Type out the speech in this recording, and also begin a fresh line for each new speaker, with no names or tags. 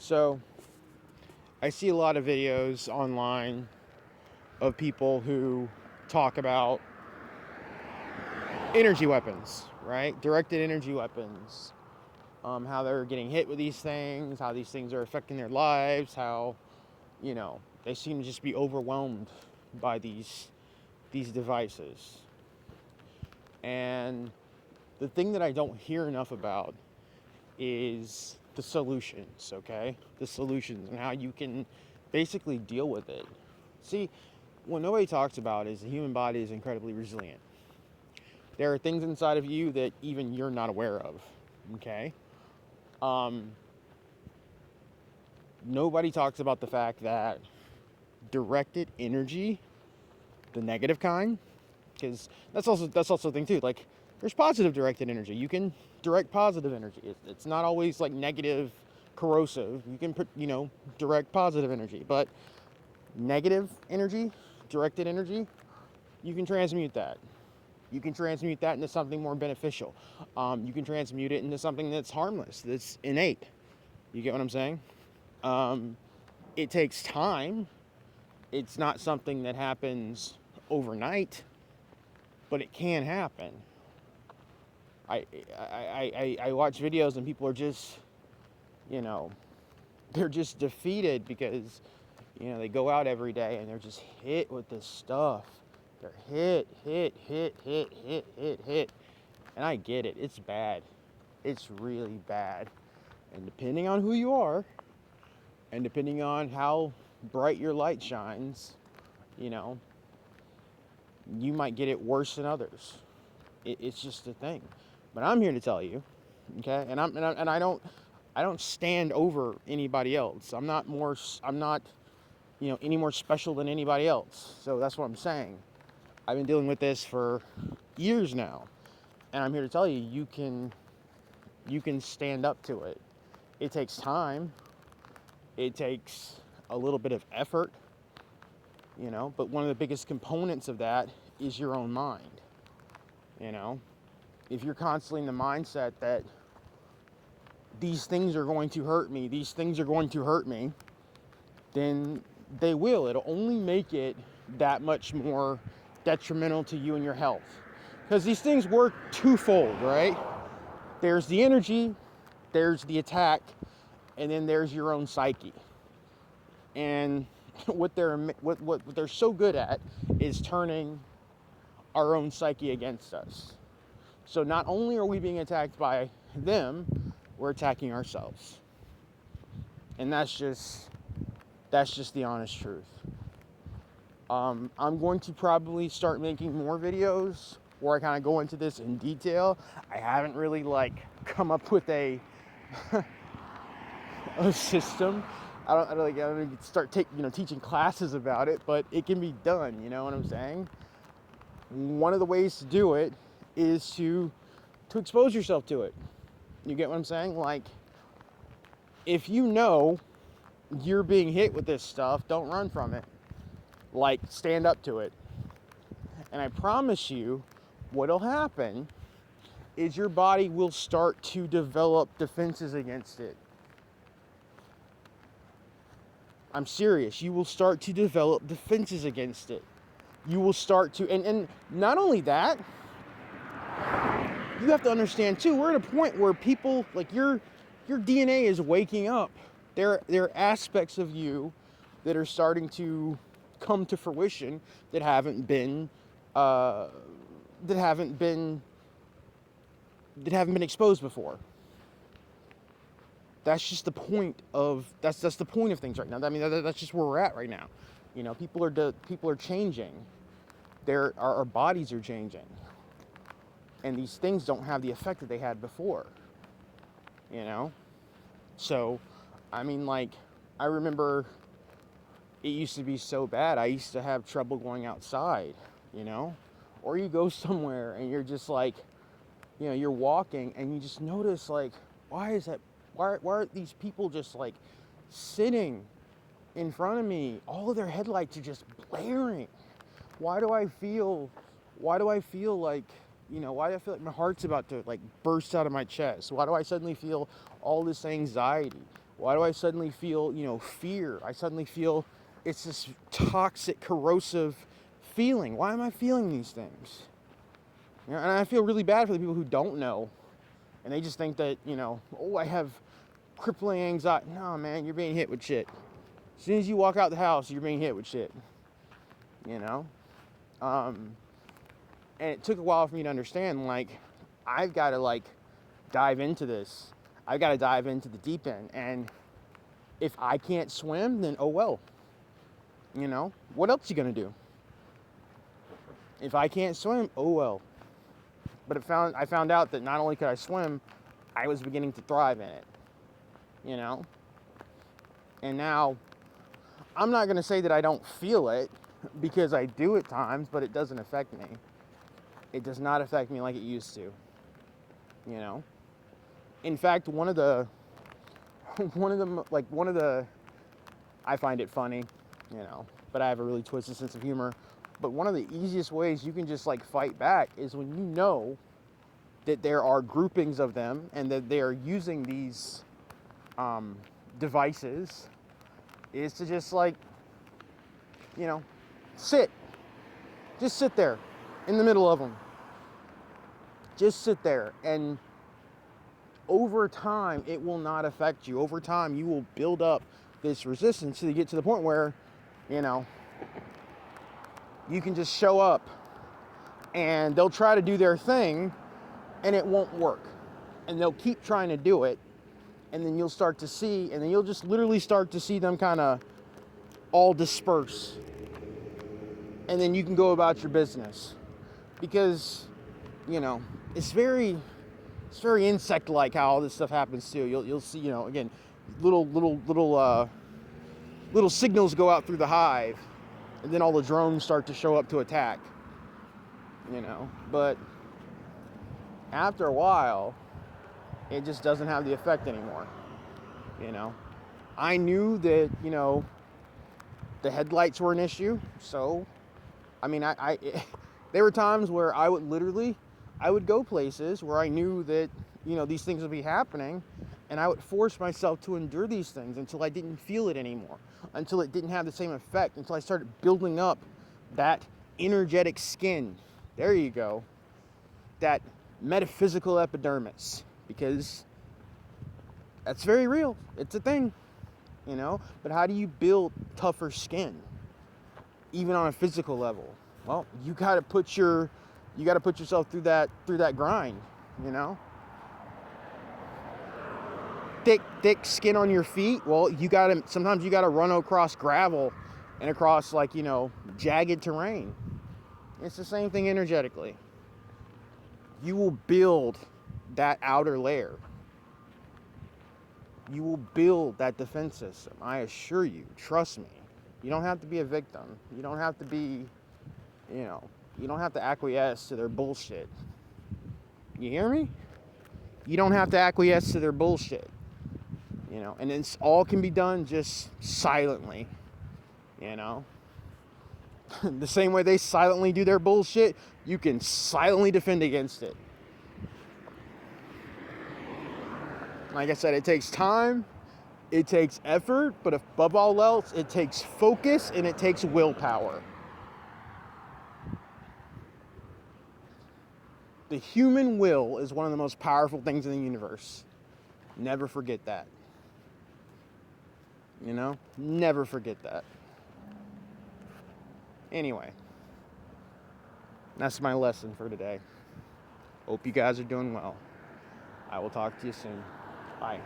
So, I see a lot of videos online of people who talk about energy weapons, right? Directed energy weapons. How they're getting hit with these things, how these things are affecting their lives, how, they seem to just be overwhelmed by these devices. And the thing that I don't hear enough about is the solutions, okay? The solutions and how you can basically deal with it. See, what nobody talks about is the human body is incredibly resilient. There are things inside of you that even you're not aware of, okay? Um, Nobody talks about the fact that directed energy, the negative kind, because that's also the thing too. Like, there's positive directed energy. You can direct positive energy. It's not always like negative, corrosive. You can put direct positive energy, but negative energy, directed energy, you can transmute that. You can transmute that into something more beneficial. You can transmute it into something that's harmless, that's innate. You get what I'm saying? It takes time. It's not something that happens overnight, but it can happen. I watch videos and people are just, you know, they're just defeated because, they go out every day and they're just hit with this stuff. They're hit. And I get it. It's bad. It's really bad. And depending on who you are, and depending on how bright your light shines, you might get it worse than others. It's just a thing. But I'm here to tell you, okay? And I don't stand over anybody else. I'm not any more special than anybody else. So that's what I'm saying. I've been dealing with this for years now, and I'm here to tell you, you can stand up to it. It takes time. It takes a little bit of effort, but one of the biggest components of that is your own mind. If you're constantly in the mindset that these things are going to hurt me, then they will. It'll only make it that much more detrimental to you and your health. Because these things work twofold, right? There's the energy, there's the attack, and then there's your own psyche. And what they're so good at is turning our own psyche against us. So not only are we being attacked by them, we're attacking ourselves. And that's just the honest truth. I'm going to probably start making more videos where I kind of go into this in detail. I haven't really come up with a system. I don't start teaching classes about it, but it can be done. You know what I'm saying? One of the ways to do it is to expose yourself to it. You get what I'm saying? Like, if you're being hit with this stuff, don't run from it. Stand up to it. And I promise you, what'll happen is your body will start to develop defenses against it. I'm serious. You will start to develop defenses against it. You will start to, and not only that, you have to understand too, we're at a point where people, your DNA is waking up. There are aspects of you that are starting to come to fruition that haven't been exposed before. That's just the point of that's the point of things right now. I mean, that's just where we're at right now. People are changing. Our bodies are changing, and these things don't have the effect that they had before. So, I mean, I remember it used to be so bad. I used to have trouble going outside, or you go somewhere and you're just you're walking and you just notice why is that? Why are these people just sitting in front of me? All of their headlights are just blaring. Why do I feel why do I feel like my heart's about to burst out of my chest? Why do I suddenly feel all this anxiety? Why do I suddenly feel, fear? I suddenly feel it's this toxic, corrosive feeling. Why am I feeling these things? And I feel really bad for the people who don't know. And they just think that, oh, I have crippling anxiety. No, man, you're being hit with shit. As soon as you walk out the house, you're being hit with shit. And it took a while for me to understand, I've got to, dive into this. I've got to dive into the deep end. And if I can't swim, then oh well. What else are you going to do? If I can't swim, oh well. But I found out that not only could I swim, I was beginning to thrive in it. And now, I'm not going to say that I don't feel it, because I do at times, but it doesn't affect me. It does not affect me like it used to. In fact, one of the, I find it funny, but I have a really twisted sense of humor. But one of the easiest ways you can just fight back is when you know that there are groupings of them and that they are using these devices, is to just sit. Just sit there in the middle of them. Just sit there, and over time, it will not affect you. Over time, you will build up this resistance to get to the point where, you can just show up and they'll try to do their thing and it won't work. And they'll keep trying to do it, and then you'll start to see, and then you'll just literally start to see them kind of all disperse. And then you can go about your business. Because, it's very insect-like how all this stuff happens too. You'll see, again, little signals go out through the hive, and then all the drones start to show up to attack. But after a while, it just doesn't have the effect anymore. I knew that, the headlights were an issue, so there were times where I would go places where I knew that, these things would be happening, and I would force myself to endure these things until I didn't feel it anymore, until it didn't have the same effect, until I started building up that energetic skin. There you go. That metaphysical epidermis, because that's very real. It's a thing, But how do you build tougher skin, even on a physical level? Well, you got to put yourself through that grind, Thick skin on your feet. Well, sometimes you got to run across gravel and across jagged terrain. It's the same thing energetically. You will build that outer layer. You will build that defense system. I assure you. Trust me. You don't have to be a victim. You don't have to be, you don't have to acquiesce to their bullshit. You hear me? You don't have to acquiesce to their bullshit. And it's all can be done just silently. The same way they silently do their bullshit, you can silently defend against it. Like I said, it takes time, it takes effort, but above all else, it takes focus and it takes willpower. The human will is one of the most powerful things in the universe. Never forget that. Never forget that. Anyway, that's my lesson for today. Hope you guys are doing well. I will talk to you soon. Bye.